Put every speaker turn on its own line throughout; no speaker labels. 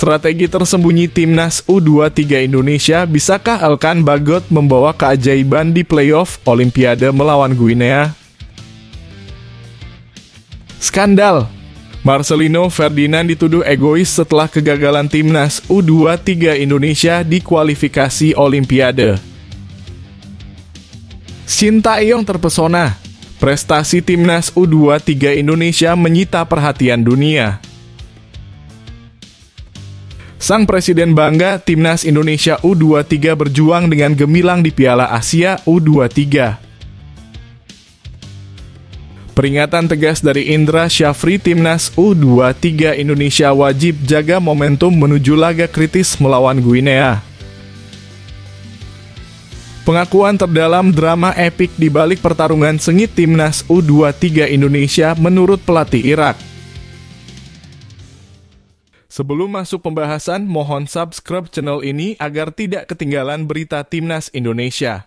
Strategi tersembunyi Timnas U23 Indonesia, bisakah Elkan Bagot membawa keajaiban di playoff Olimpiade melawan Guinea? Skandal! Marcelino Ferdinand dituduh egois setelah kegagalan Timnas U23 Indonesia di kualifikasi Olimpiade. Shin Tae-yong terpesona. Prestasi Timnas U23 Indonesia menyita perhatian dunia. Sang presiden bangga Timnas Indonesia U23 berjuang dengan gemilang di Piala Asia U23. Peringatan tegas dari Indra Syafri, Timnas U23 Indonesia wajib jaga momentum menuju laga kritis melawan Guinea. Pengakuan terdalam drama epik di balik pertarungan sengit Timnas U23 Indonesia menurut pelatih Irak. Sebelum masuk pembahasan, mohon subscribe channel ini agar tidak ketinggalan berita Timnas Indonesia.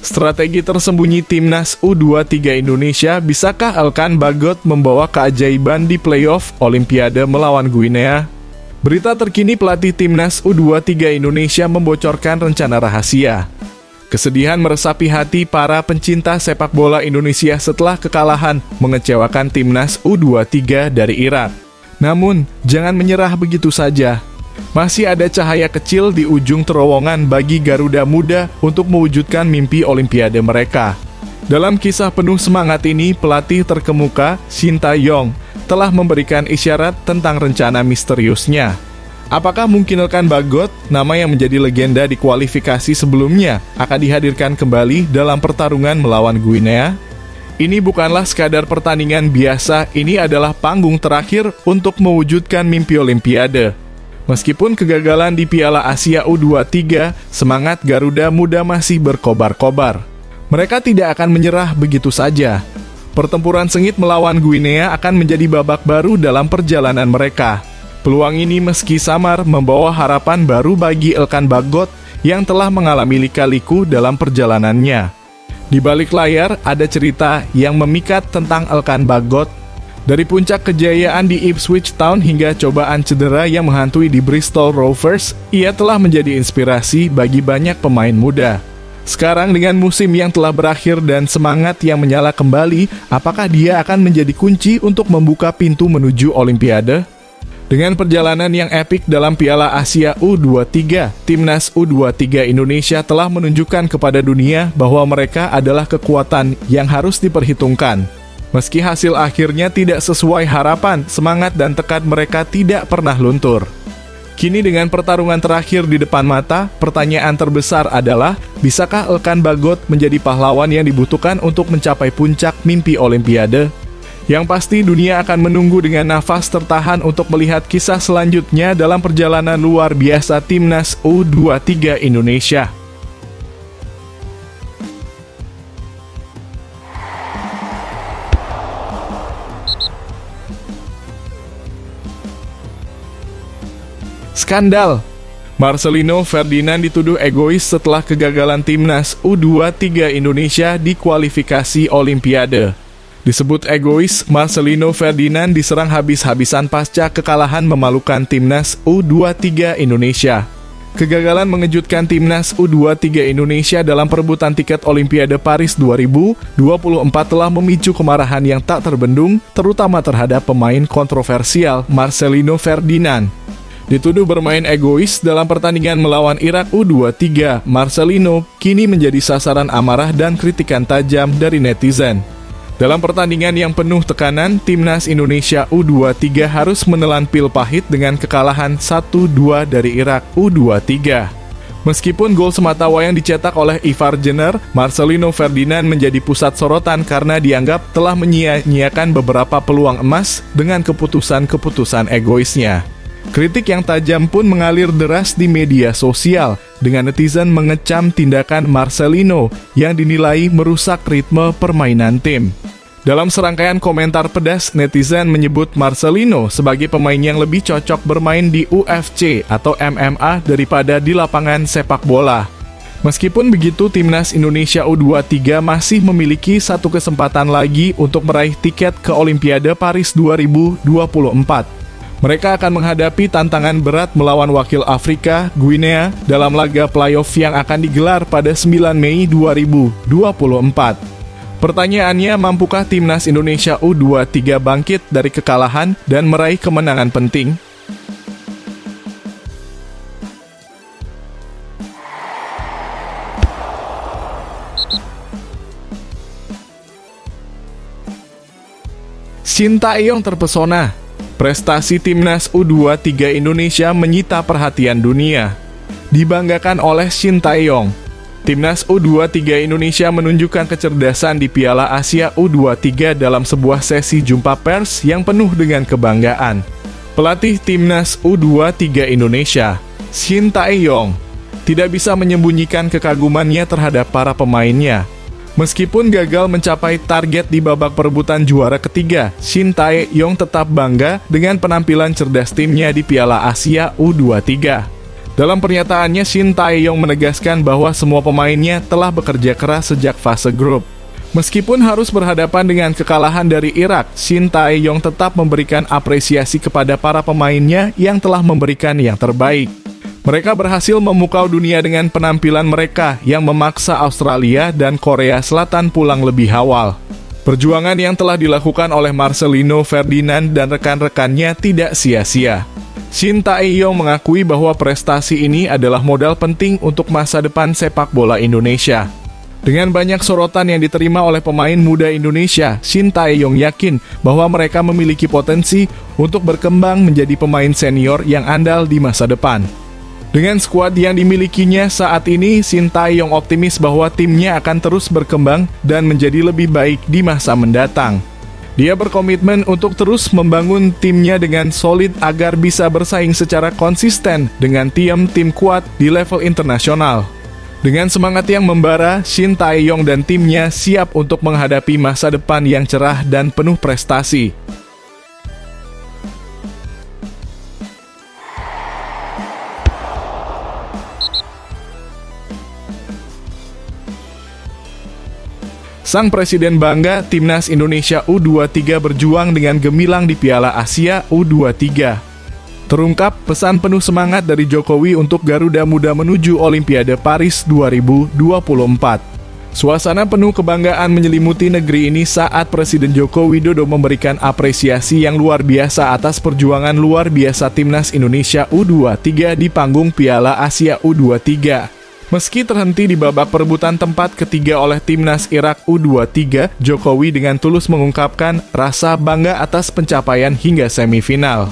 Strategi tersembunyi Timnas U23 Indonesia, bisakah Elkan Bagot membawa keajaiban di playoff Olimpiade melawan Guinea? Berita terkini pelatih Timnas U23 Indonesia membocorkan rencana rahasia. Kesedihan meresapi hati para pencinta sepak bola Indonesia setelah kekalahan mengecewakan Timnas U23 dari Irak. Namun, jangan menyerah begitu saja. Masih ada cahaya kecil di ujung terowongan bagi Garuda Muda untuk mewujudkan mimpi Olimpiade mereka. Dalam kisah penuh semangat ini, pelatih terkemuka Shin Tae-yong telah memberikan isyarat tentang rencana misteriusnya. Apakah mungkin Elkan Bagot, nama yang menjadi legenda di kualifikasi sebelumnya, akan dihadirkan kembali dalam pertarungan melawan Guinea? Ini bukanlah sekadar pertandingan biasa, ini adalah panggung terakhir untuk mewujudkan mimpi Olimpiade. Meskipun kegagalan di Piala Asia U23, semangat Garuda Muda masih berkobar-kobar. Mereka tidak akan menyerah begitu saja. Pertempuran sengit melawan Guinea akan menjadi babak baru dalam perjalanan mereka. Peluang ini meski samar membawa harapan baru bagi Elkan Bagot yang telah mengalami lika-liku dalam perjalanannya. Di balik layar ada cerita yang memikat tentang Elkan Bagot. Dari puncak kejayaan di Ipswich Town hingga cobaan cedera yang menghantui di Bristol Rovers, ia telah menjadi inspirasi bagi banyak pemain muda. Sekarang dengan musim yang telah berakhir dan semangat yang menyala kembali, apakah dia akan menjadi kunci untuk membuka pintu menuju Olimpiade? Dengan perjalanan yang epik dalam Piala Asia U23, Timnas U23 Indonesia telah menunjukkan kepada dunia bahwa mereka adalah kekuatan yang harus diperhitungkan. Meski hasil akhirnya tidak sesuai harapan, semangat dan tekad mereka tidak pernah luntur. Kini dengan pertarungan terakhir di depan mata, pertanyaan terbesar adalah, bisakah Elkan Bagot menjadi pahlawan yang dibutuhkan untuk mencapai puncak mimpi Olimpiade? Yang pasti dunia akan menunggu dengan nafas tertahan untuk melihat kisah selanjutnya dalam perjalanan luar biasa Timnas U23 Indonesia. Skandal! Marcelino Ferdinand dituduh egois setelah kegagalan Timnas U23 Indonesia di kualifikasi Olimpiade. Disebut egois, Marcelino Ferdinand diserang habis-habisan pasca kekalahan memalukan Timnas U23 Indonesia. Kegagalan mengejutkan Timnas U23 Indonesia dalam perebutan tiket Olimpiade Paris 2024 telah memicu kemarahan yang tak terbendung, terutama terhadap pemain kontroversial Marcelino Ferdinand. Dituduh bermain egois dalam pertandingan melawan Irak U23, Marcelino kini menjadi sasaran amarah dan kritikan tajam dari netizen. Dalam pertandingan yang penuh tekanan, Timnas Indonesia U23 harus menelan pil pahit dengan kekalahan 1-2 dari Irak U23. Meskipun gol sematawayang dicetak oleh Ivar Jenner, Marcelino Ferdinand menjadi pusat sorotan karena dianggap telah menyia-nyiakan beberapa peluang emas dengan keputusan-keputusan egoisnya. Kritik yang tajam pun mengalir deras di media sosial, dengan netizen mengecam tindakan Marcelino yang dinilai merusak ritme permainan tim. Dalam serangkaian komentar pedas, netizen menyebut Marcelino sebagai pemain yang lebih cocok bermain di UFC atau MMA daripada di lapangan sepak bola. Meskipun begitu, Timnas Indonesia U23 masih memiliki satu kesempatan lagi untuk meraih tiket ke Olimpiade Paris 2024. Mereka akan menghadapi tantangan berat melawan wakil Afrika, Guinea, dalam laga playoff yang akan digelar pada 9 Mei 2024. Pertanyaannya, mampukah timnas Indonesia U23 bangkit dari kekalahan dan meraih kemenangan penting? Shin Tae-yong terpesona. Prestasi timnas U23 Indonesia menyita perhatian dunia. Dibanggakan oleh Shin Tae-yong, timnas U23 Indonesia menunjukkan kecerdasan di Piala Asia U23 dalam sebuah sesi jumpa pers yang penuh dengan kebanggaan. Pelatih timnas U23 Indonesia, Shin Tae-yong, tidak bisa menyembunyikan kekagumannya terhadap para pemainnya. Meskipun gagal mencapai target di babak perebutan juara ketiga, Shin Tae-yong tetap bangga dengan penampilan cerdas timnya di Piala Asia U23. Dalam pernyataannya, Shin Tae-yong menegaskan bahwa semua pemainnya telah bekerja keras sejak fase grup. Meskipun harus berhadapan dengan kekalahan dari Irak, Shin Tae-yong tetap memberikan apresiasi kepada para pemainnya yang telah memberikan yang terbaik. Mereka berhasil memukau dunia dengan penampilan mereka yang memaksa Australia dan Korea Selatan pulang lebih awal. Perjuangan yang telah dilakukan oleh Marcelino Ferdinand dan rekan-rekannya tidak sia-sia. Shin Tae-yong mengakui bahwa prestasi ini adalah modal penting untuk masa depan sepak bola Indonesia. Dengan banyak sorotan yang diterima oleh pemain muda Indonesia, Shin Tae-yong yakin bahwa mereka memiliki potensi untuk berkembang menjadi pemain senior yang andal di masa depan. Dengan skuad yang dimilikinya saat ini, Shin Tae-yong optimis bahwa timnya akan terus berkembang dan menjadi lebih baik di masa mendatang. Dia berkomitmen untuk terus membangun timnya dengan solid agar bisa bersaing secara konsisten dengan tim-tim kuat di level internasional. Dengan semangat yang membara, Shin Tae-yong dan timnya siap untuk menghadapi masa depan yang cerah dan penuh prestasi. Sang Presiden bangga timnas Indonesia U23 berjuang dengan gemilang di Piala Asia U23. Terungkap pesan penuh semangat dari Jokowi untuk Garuda Muda menuju Olimpiade Paris 2024. Suasana penuh kebanggaan menyelimuti negeri ini saat Presiden Joko Widodo memberikan apresiasi yang luar biasa atas perjuangan luar biasa timnas Indonesia U23 di panggung Piala Asia U23. Meski terhenti di babak perebutan tempat ketiga oleh timnas Irak U23, Jokowi dengan tulus mengungkapkan rasa bangga atas pencapaian hingga semifinal.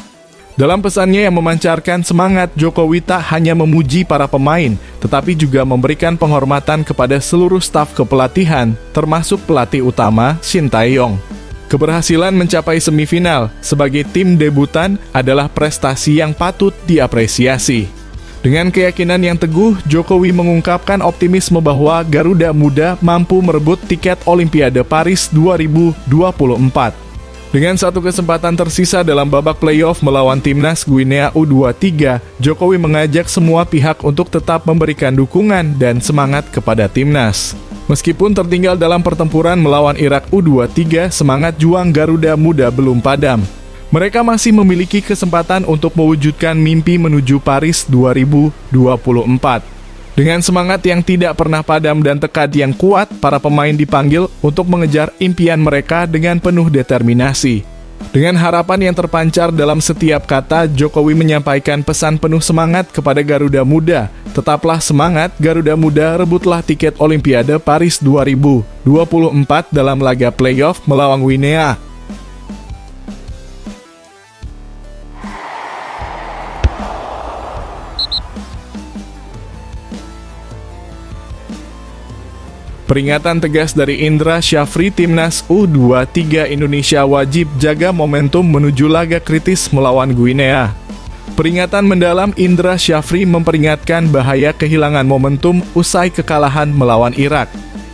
Dalam pesannya yang memancarkan semangat, Jokowi tak hanya memuji para pemain, tetapi juga memberikan penghormatan kepada seluruh staf kepelatihan, termasuk pelatih utama Shin Tae-yong. Keberhasilan mencapai semifinal sebagai tim debutan adalah prestasi yang patut diapresiasi. Dengan keyakinan yang teguh, Jokowi mengungkapkan optimisme bahwa Garuda Muda mampu merebut tiket Olimpiade Paris 2024. Dengan satu kesempatan tersisa dalam babak playoff melawan timnas Guinea U23, Jokowi mengajak semua pihak untuk tetap memberikan dukungan dan semangat kepada timnas. Meskipun tertinggal dalam pertempuran melawan Irak U23, semangat juang Garuda Muda belum padam. Mereka masih memiliki kesempatan untuk mewujudkan mimpi menuju Paris 2024. Dengan semangat yang tidak pernah padam dan tekad yang kuat, para pemain dipanggil untuk mengejar impian mereka dengan penuh determinasi. Dengan harapan yang terpancar dalam setiap kata, Jokowi menyampaikan pesan penuh semangat kepada Garuda Muda. Tetaplah semangat, Garuda Muda, rebutlah tiket Olimpiade Paris 2024 dalam laga playoff melawan Guinea. Peringatan tegas dari Indra Syafri, timnas U23 Indonesia wajib jaga momentum menuju laga kritis melawan Guinea. Peringatan mendalam Indra Syafri memperingatkan bahaya kehilangan momentum usai kekalahan melawan Irak.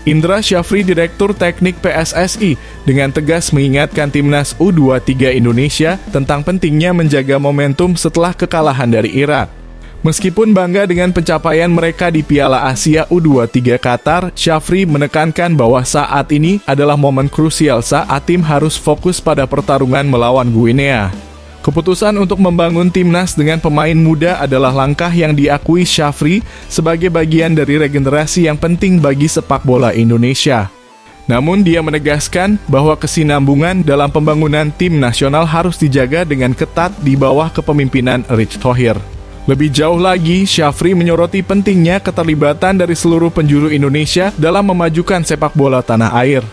Indra Syafri, Direktur Teknik PSSI, dengan tegas mengingatkan timnas U23 Indonesia tentang pentingnya menjaga momentum setelah kekalahan dari Irak. Meskipun bangga dengan pencapaian mereka di Piala Asia U23 Qatar, Syafri menekankan bahwa saat ini adalah momen krusial saat tim harus fokus pada pertarungan melawan Guinea. Keputusan untuk membangun timnas dengan pemain muda adalah langkah yang diakui Syafri sebagai bagian dari regenerasi yang penting bagi sepak bola Indonesia. Namun dia menegaskan bahwa kesinambungan dalam pembangunan tim nasional harus dijaga dengan ketat di bawah kepemimpinan Erick Thohir. Lebih jauh lagi, Syafri menyoroti pentingnya keterlibatan dari seluruh penjuru Indonesia dalam memajukan sepak bola tanah air.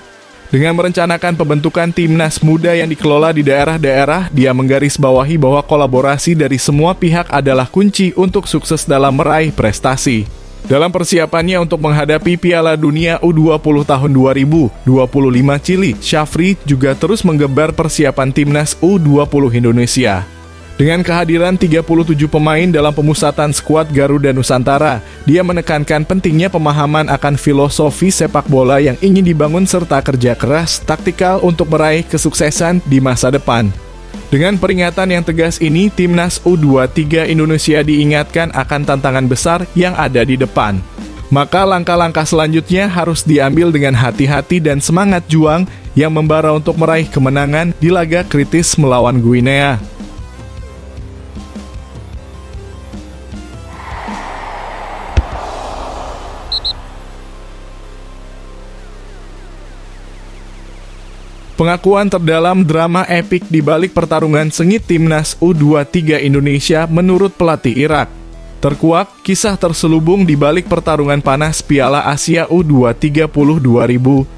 Dengan merencanakan pembentukan timnas muda yang dikelola di daerah-daerah, dia menggarisbawahi bahwa kolaborasi dari semua pihak adalah kunci untuk sukses dalam meraih prestasi. Dalam persiapannya untuk menghadapi Piala Dunia U20 tahun 2025 Chili, Syafri juga terus menggembar persiapan timnas U20 Indonesia. Dengan kehadiran 37 pemain dalam pemusatan skuad Garuda Nusantara, dia menekankan pentingnya pemahaman akan filosofi sepak bola yang ingin dibangun serta kerja keras, taktikal untuk meraih kesuksesan di masa depan. Dengan peringatan yang tegas ini, timnas U23 Indonesia diingatkan akan tantangan besar yang ada di depan. Maka langkah-langkah selanjutnya harus diambil dengan hati-hati dan semangat juang yang membara untuk meraih kemenangan di laga kritis melawan Guinea. Pengakuan terdalam drama epik di balik pertarungan sengit timnas U23 Indonesia menurut pelatih Irak. Terkuak, kisah terselubung di balik pertarungan panas Piala Asia U23 2024.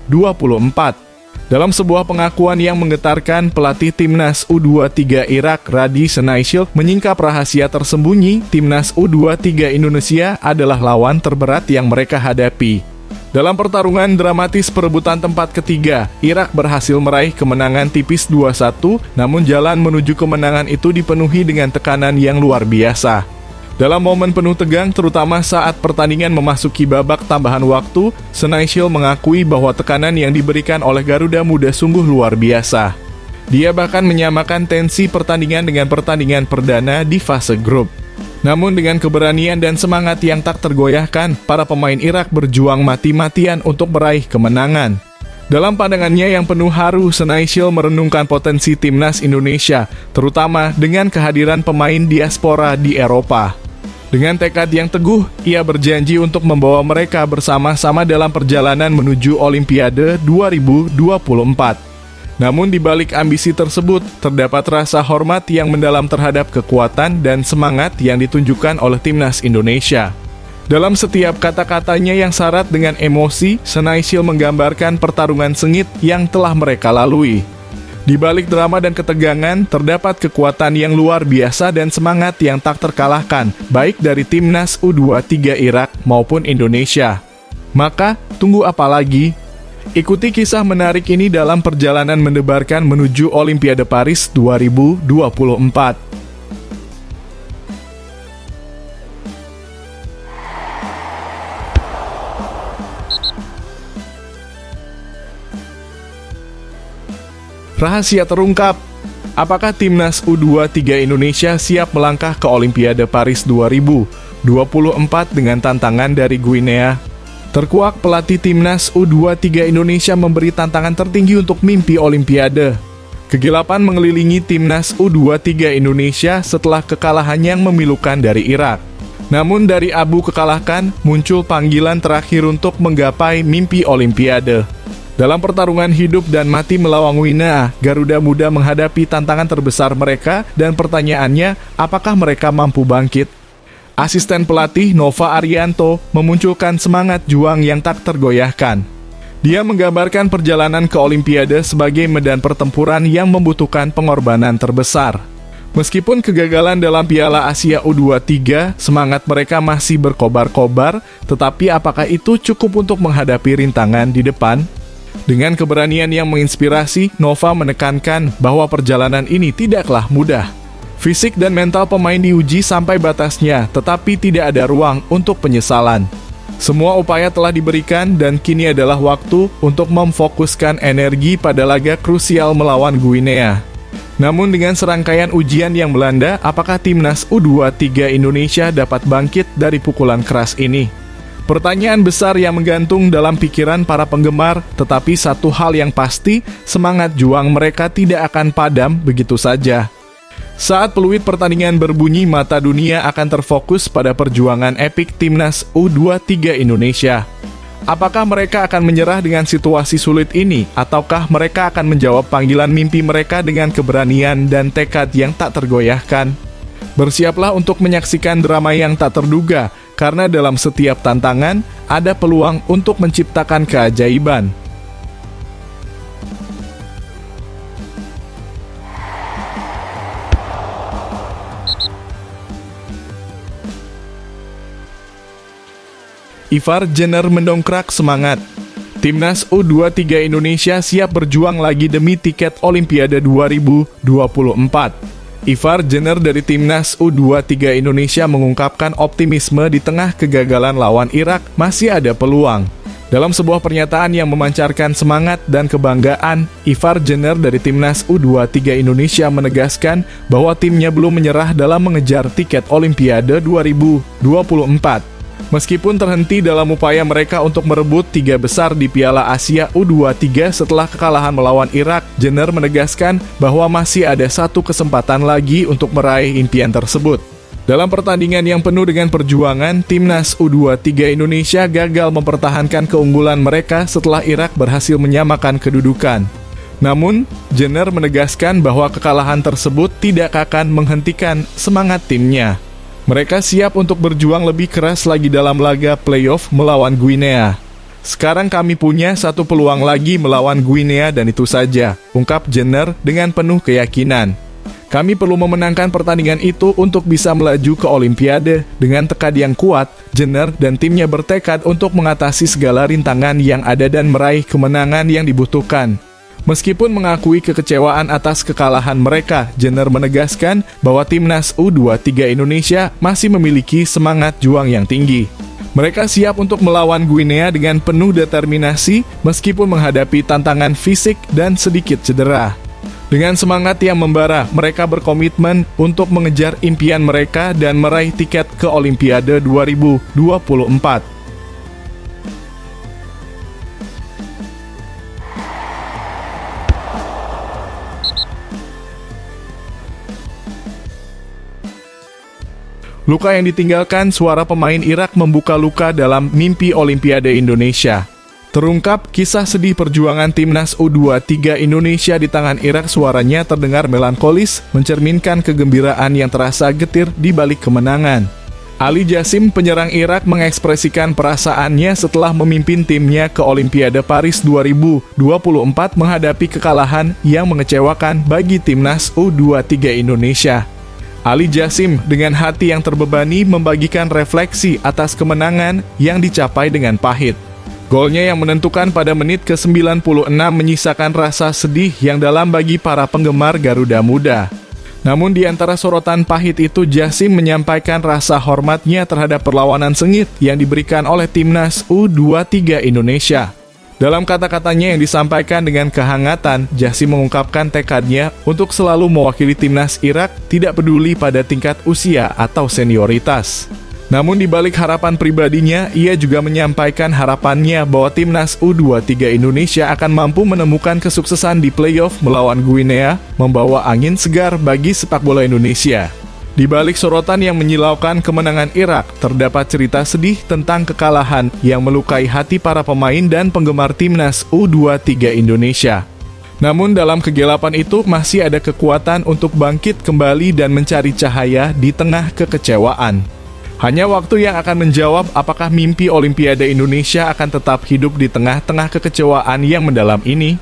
Dalam sebuah pengakuan yang menggetarkan, pelatih timnas U23 Irak, Radi Senaishil, menyingkap rahasia tersembunyi timnas U23 Indonesia adalah lawan terberat yang mereka hadapi. Dalam pertarungan dramatis perebutan tempat ketiga, Irak berhasil meraih kemenangan tipis 2-1, namun jalan menuju kemenangan itu dipenuhi dengan tekanan yang luar biasa. Dalam momen penuh tegang, terutama saat pertandingan memasuki babak tambahan waktu, Senaishil mengakui bahwa tekanan yang diberikan oleh Garuda Muda sungguh luar biasa. Dia bahkan menyamakan tensi pertandingan dengan pertandingan perdana di fase grup. Namun dengan keberanian dan semangat yang tak tergoyahkan, para pemain Irak berjuang mati-matian untuk meraih kemenangan. Dalam pandangannya yang penuh haru, Senaishil merenungkan potensi timnas Indonesia, terutama dengan kehadiran pemain diaspora di Eropa. Dengan tekad yang teguh, ia berjanji untuk membawa mereka bersama-sama dalam perjalanan menuju Olimpiade 2024. Namun di balik ambisi tersebut, terdapat rasa hormat yang mendalam terhadap kekuatan dan semangat yang ditunjukkan oleh timnas Indonesia. Dalam setiap kata-katanya yang syarat dengan emosi, Senaishil menggambarkan pertarungan sengit yang telah mereka lalui. Di balik drama dan ketegangan, terdapat kekuatan yang luar biasa dan semangat yang tak terkalahkan, baik dari timnas U23 Irak maupun Indonesia. Maka, tunggu apa lagi? Ikuti kisah menarik ini dalam perjalanan mendebarkan menuju Olimpiade Paris 2024. Rahasia terungkap. Apakah timnas U23 Indonesia siap melangkah ke Olimpiade Paris 2024 dengan tantangan dari Guinea? Terkuak, pelatih timnas U23 Indonesia memberi tantangan tertinggi untuk mimpi Olimpiade. Kegelapan mengelilingi timnas U23 Indonesia setelah kekalahan yang memilukan dari Irak. Namun dari abu kekalahkan, muncul panggilan terakhir untuk menggapai mimpi Olimpiade. Dalam pertarungan hidup dan mati melawan Guinea, Garuda Muda menghadapi tantangan terbesar mereka dan pertanyaannya, apakah mereka mampu bangkit? Asisten pelatih Nova Arianto memunculkan semangat juang yang tak tergoyahkan. Dia menggambarkan perjalanan ke Olimpiade sebagai medan pertempuran yang membutuhkan pengorbanan terbesar. Meskipun kegagalan dalam Piala Asia U23, semangat mereka masih berkobar-kobar, tetapi apakah itu cukup untuk menghadapi rintangan di depan? Dengan keberanian yang menginspirasi, Nova menekankan bahwa perjalanan ini tidaklah mudah. Fisik dan mental pemain diuji sampai batasnya, tetapi tidak ada ruang untuk penyesalan. Semua upaya telah diberikan dan kini adalah waktu untuk memfokuskan energi pada laga krusial melawan Guinea. Namun dengan serangkaian ujian yang melanda, apakah timnas U23 Indonesia dapat bangkit dari pukulan keras ini? Pertanyaan besar yang menggantung dalam pikiran para penggemar, tetapi satu hal yang pasti, semangat juang mereka tidak akan padam begitu saja. Saat peluit pertandingan berbunyi, mata dunia akan terfokus pada perjuangan epik timnas U23 Indonesia. Apakah mereka akan menyerah dengan situasi sulit ini, ataukah mereka akan menjawab panggilan mimpi mereka dengan keberanian dan tekad yang tak tergoyahkan? Bersiaplah untuk menyaksikan drama yang tak terduga, karena dalam setiap tantangan ada peluang untuk menciptakan keajaiban. Ivar Jenner mendongkrak semangat. Timnas U23 Indonesia siap berjuang lagi demi tiket Olimpiade 2024. Ivar Jenner dari Timnas U23 Indonesia mengungkapkan optimisme di tengah kegagalan lawan Irak masih ada peluang. Dalam sebuah pernyataan yang memancarkan semangat dan kebanggaan, Ivar Jenner dari Timnas U23 Indonesia menegaskan bahwa timnya belum menyerah dalam mengejar tiket Olimpiade 2024. Meskipun terhenti dalam upaya mereka untuk merebut 3 besar di Piala Asia U23 setelah kekalahan melawan Irak, Jenner menegaskan bahwa masih ada satu kesempatan lagi untuk meraih impian tersebut. Dalam pertandingan yang penuh dengan perjuangan, Timnas U23 Indonesia gagal mempertahankan keunggulan mereka setelah Irak berhasil menyamakan kedudukan. Namun, Jenner menegaskan bahwa kekalahan tersebut tidak akan menghentikan semangat timnya. Mereka siap untuk berjuang lebih keras lagi dalam laga playoff melawan Guinea. Sekarang kami punya satu peluang lagi melawan Guinea dan itu saja, ungkap Jenner dengan penuh keyakinan. Kami perlu memenangkan pertandingan itu untuk bisa melaju ke Olimpiade. Dengan tekad yang kuat, Jenner dan timnya bertekad untuk mengatasi segala rintangan yang ada dan meraih kemenangan yang dibutuhkan. Meskipun mengakui kekecewaan atas kekalahan mereka, Jenner menegaskan bahwa Timnas U23 Indonesia masih memiliki semangat juang yang tinggi. Mereka siap untuk melawan Guinea dengan penuh determinasi meskipun menghadapi tantangan fisik dan sedikit cedera. Dengan semangat yang membara, mereka berkomitmen untuk mengejar impian mereka dan meraih tiket ke Olimpiade 2024. Luka yang ditinggalkan suara pemain Irak membuka luka dalam mimpi Olimpiade Indonesia. Terungkap kisah sedih perjuangan Timnas U23 Indonesia di tangan Irak, suaranya terdengar melankolis, mencerminkan kegembiraan yang terasa getir di balik kemenangan. Ali Jassim, penyerang Irak, mengekspresikan perasaannya setelah memimpin timnya ke Olimpiade Paris 2024 menghadapi kekalahan yang mengecewakan bagi Timnas U23 Indonesia. Ali Jassim dengan hati yang terbebani membagikan refleksi atas kemenangan yang dicapai dengan pahit. Golnya yang menentukan pada menit ke-96 menyisakan rasa sedih yang dalam bagi para penggemar Garuda Muda. Namun di antara sorotan pahit itu, Jassim menyampaikan rasa hormatnya terhadap perlawanan sengit yang diberikan oleh Timnas U23 Indonesia. Dalam kata-katanya yang disampaikan dengan kehangatan, Jassim mengungkapkan tekadnya untuk selalu mewakili Timnas Irak, tidak peduli pada tingkat usia atau senioritas. Namun di balik harapan pribadinya, ia juga menyampaikan harapannya bahwa Timnas U23 Indonesia akan mampu menemukan kesuksesan di playoff melawan Guinea, membawa angin segar bagi sepak bola Indonesia. Di balik sorotan yang menyilaukan kemenangan Irak, terdapat cerita sedih tentang kekalahan yang melukai hati para pemain dan penggemar Timnas U23 Indonesia. Namun dalam kegelapan itu masih ada kekuatan untuk bangkit kembali dan mencari cahaya di tengah kekecewaan. Hanya waktu yang akan menjawab apakah mimpi Olimpiade Indonesia akan tetap hidup di tengah-tengah kekecewaan yang mendalam ini.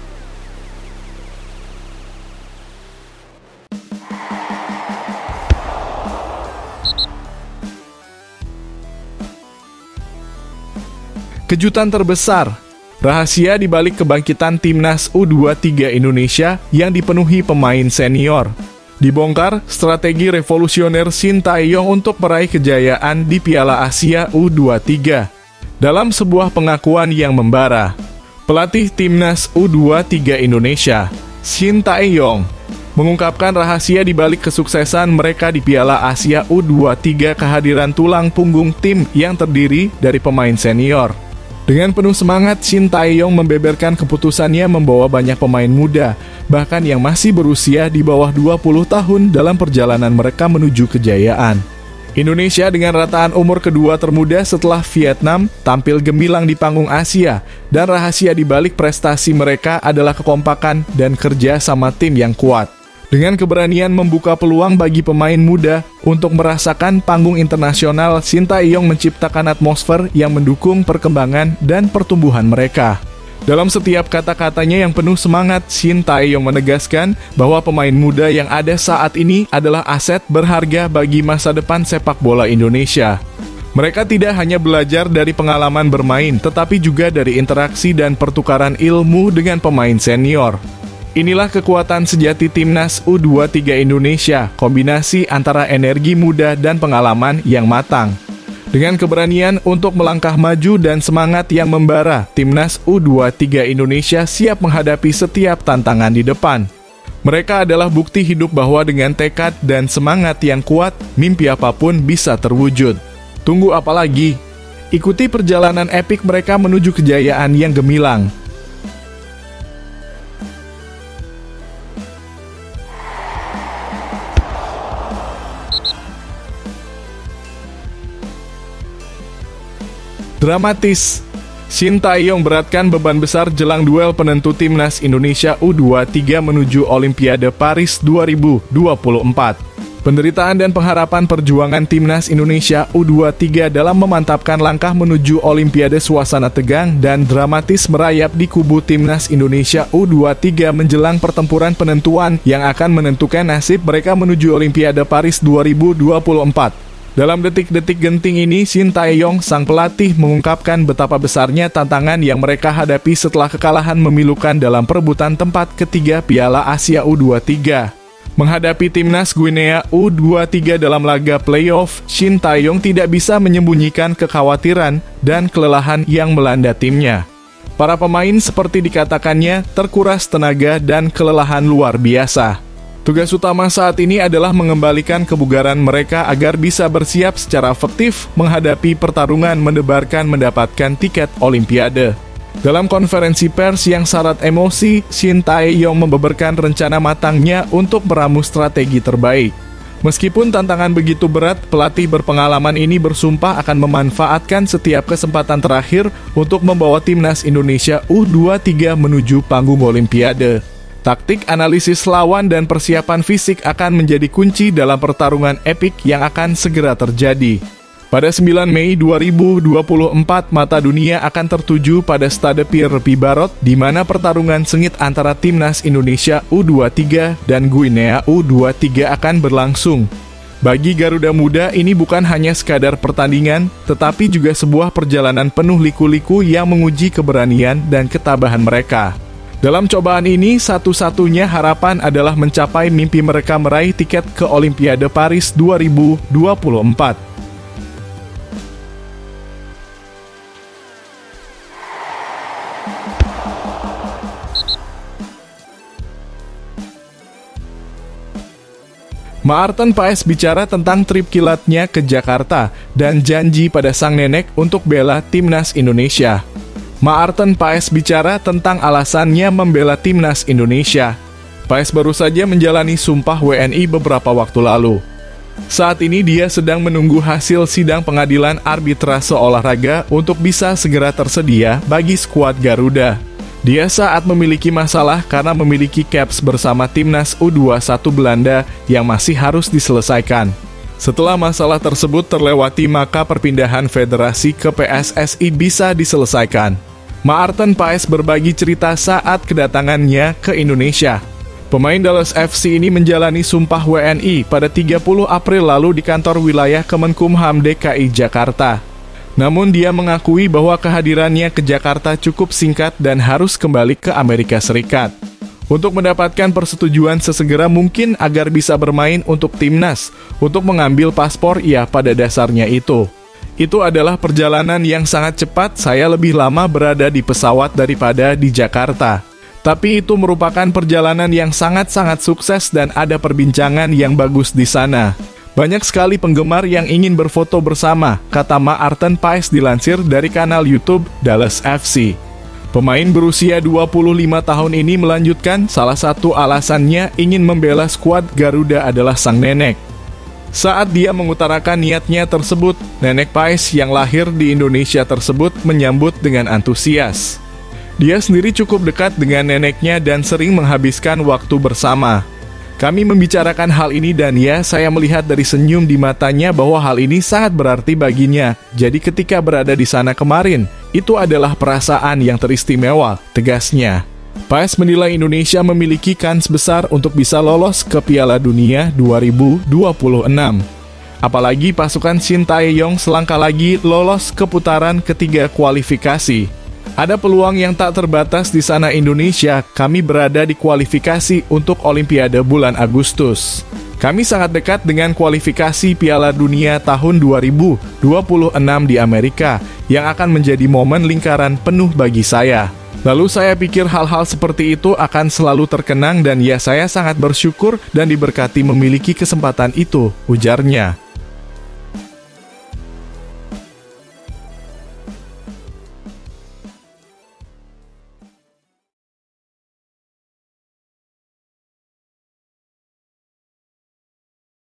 Kejutan terbesar, rahasia di balik kebangkitan Timnas U23 Indonesia yang dipenuhi pemain senior. Dibongkar strategi revolusioner Shin Tae-yong untuk meraih kejayaan di Piala Asia U23. Dalam sebuah pengakuan yang membara, pelatih Timnas U23 Indonesia, Shin Tae-yong, mengungkapkan rahasia di balik kesuksesan mereka di Piala Asia U23 kehadiran tulang punggung tim yang terdiri dari pemain senior. Dengan penuh semangat, Shin Tae-yong membeberkan keputusannya membawa banyak pemain muda, bahkan yang masih berusia di bawah 20 tahun dalam perjalanan mereka menuju kejayaan. Indonesia dengan rataan umur kedua termuda setelah Vietnam tampil gemilang di panggung Asia, dan rahasia di balik prestasi mereka adalah kekompakan dan kerja sama tim yang kuat. Dengan keberanian membuka peluang bagi pemain muda untuk merasakan panggung internasional, Shin Tae-yong menciptakan atmosfer yang mendukung perkembangan dan pertumbuhan mereka. Dalam setiap kata-katanya yang penuh semangat, Shin Tae-yong menegaskan bahwa pemain muda yang ada saat ini adalah aset berharga bagi masa depan sepak bola Indonesia. Mereka tidak hanya belajar dari pengalaman bermain, tetapi juga dari interaksi dan pertukaran ilmu dengan pemain senior. Inilah kekuatan sejati Timnas U23 Indonesia, kombinasi antara energi muda dan pengalaman yang matang. Dengan keberanian untuk melangkah maju dan semangat yang membara, Timnas U23 Indonesia siap menghadapi setiap tantangan di depan. Mereka adalah bukti hidup bahwa dengan tekad dan semangat yang kuat, mimpi apapun bisa terwujud. Tunggu apa lagi? Ikuti perjalanan epik mereka menuju kejayaan yang gemilang. Dramatis, Shin Tae-yong beratkan beban besar jelang duel penentu Timnas Indonesia U23 menuju Olimpiade Paris 2024. Penderitaan dan pengharapan perjuangan Timnas Indonesia U23 dalam memantapkan langkah menuju Olimpiade, suasana tegang dan dramatis merayap di kubu Timnas Indonesia U23 menjelang pertempuran penentuan yang akan menentukan nasib mereka menuju Olimpiade Paris 2024. Dalam detik-detik genting ini, Shin Tae-yong, sang pelatih, mengungkapkan betapa besarnya tantangan yang mereka hadapi setelah kekalahan memilukan dalam perebutan tempat ketiga Piala Asia U23. Menghadapi Timnas Guinea U23 dalam laga playoff, Shin Tae-yong tidak bisa menyembunyikan kekhawatiran dan kelelahan yang melanda timnya. Para pemain, seperti dikatakannya, terkuras tenaga dan kelelahan luar biasa. Tugas utama saat ini adalah mengembalikan kebugaran mereka agar bisa bersiap secara efektif menghadapi pertarungan mendapatkan tiket Olimpiade. Dalam konferensi pers yang syarat emosi, Shin Tae-yong membeberkan rencana matangnya untuk meramu strategi terbaik. Meskipun tantangan begitu berat, pelatih berpengalaman ini bersumpah akan memanfaatkan setiap kesempatan terakhir untuk membawa Timnas Indonesia U23 menuju panggung Olimpiade. Taktik, analisis lawan, dan persiapan fisik akan menjadi kunci dalam pertarungan epik yang akan segera terjadi. Pada 9 Mei 2024, mata dunia akan tertuju pada Stade Pierre Barot, di mana pertarungan sengit antara Timnas Indonesia U23 dan Guinea U23 akan berlangsung. Bagi Garuda Muda, ini bukan hanya sekadar pertandingan, tetapi juga sebuah perjalanan penuh liku-liku yang menguji keberanian dan ketabahan mereka. Dalam cobaan ini, satu-satunya harapan adalah mencapai mimpi mereka meraih tiket ke Olimpiade Paris 2024. Maarten Paes bicara tentang trip kilatnya ke Jakarta dan janji pada sang nenek untuk bela Timnas Indonesia. Maarten Paes bicara tentang alasannya membela Timnas Indonesia. Paes baru saja menjalani sumpah WNI beberapa waktu lalu. Saat ini dia sedang menunggu hasil sidang pengadilan arbitrase olahraga untuk bisa segera tersedia bagi skuad Garuda. Dia saat memiliki masalah karena memiliki caps bersama Timnas U21 Belanda yang masih harus diselesaikan. Setelah masalah tersebut terlewati, maka perpindahan federasi ke PSSI bisa diselesaikan. Maarten Paes berbagi cerita saat kedatangannya ke Indonesia. Pemain Dallas FC ini menjalani sumpah WNI pada 30 April lalu di kantor wilayah Kemenkumham DKI Jakarta. Namun dia mengakui bahwa kehadirannya ke Jakarta cukup singkat dan harus kembali ke Amerika Serikat. Untuk mendapatkan persetujuan sesegera mungkin agar bisa bermain untuk timnas, untuk mengambil paspor pada dasarnya itu. Itu adalah perjalanan yang sangat cepat, saya lebih lama berada di pesawat daripada di Jakarta. Tapi itu merupakan perjalanan yang sangat-sangat sukses dan ada perbincangan yang bagus di sana. Banyak sekali penggemar yang ingin berfoto bersama, kata Maarten Paes dilansir dari kanal YouTube Dallas FC. Pemain berusia 25 tahun ini melanjutkan salah satu alasannya ingin membela skuad Garuda adalah sang nenek. Saat dia mengutarakan niatnya tersebut, nenek Paes yang lahir di Indonesia tersebut menyambut dengan antusias. Dia sendiri cukup dekat dengan neneknya dan sering menghabiskan waktu bersama. Kami membicarakan hal ini dan ya, saya melihat dari senyum di matanya bahwa hal ini sangat berarti baginya. Jadi ketika berada di sana kemarin, itu adalah perasaan yang teristimewa, tegasnya. Paes menilai Indonesia memiliki kans besar untuk bisa lolos ke Piala Dunia 2026. Apalagi pasukan Shin Tae-yong selangkah lagi lolos ke putaran ketiga kualifikasi. Ada peluang yang tak terbatas di sana Indonesia, kami berada di kualifikasi untuk Olimpiade bulan Agustus. Kami sangat dekat dengan kualifikasi Piala Dunia tahun 2026 di Amerika, yang akan menjadi momen lingkaran penuh bagi saya. Lalu saya pikir hal-hal seperti itu akan selalu terkenang dan ya saya sangat bersyukur dan diberkati memiliki kesempatan itu, ujarnya.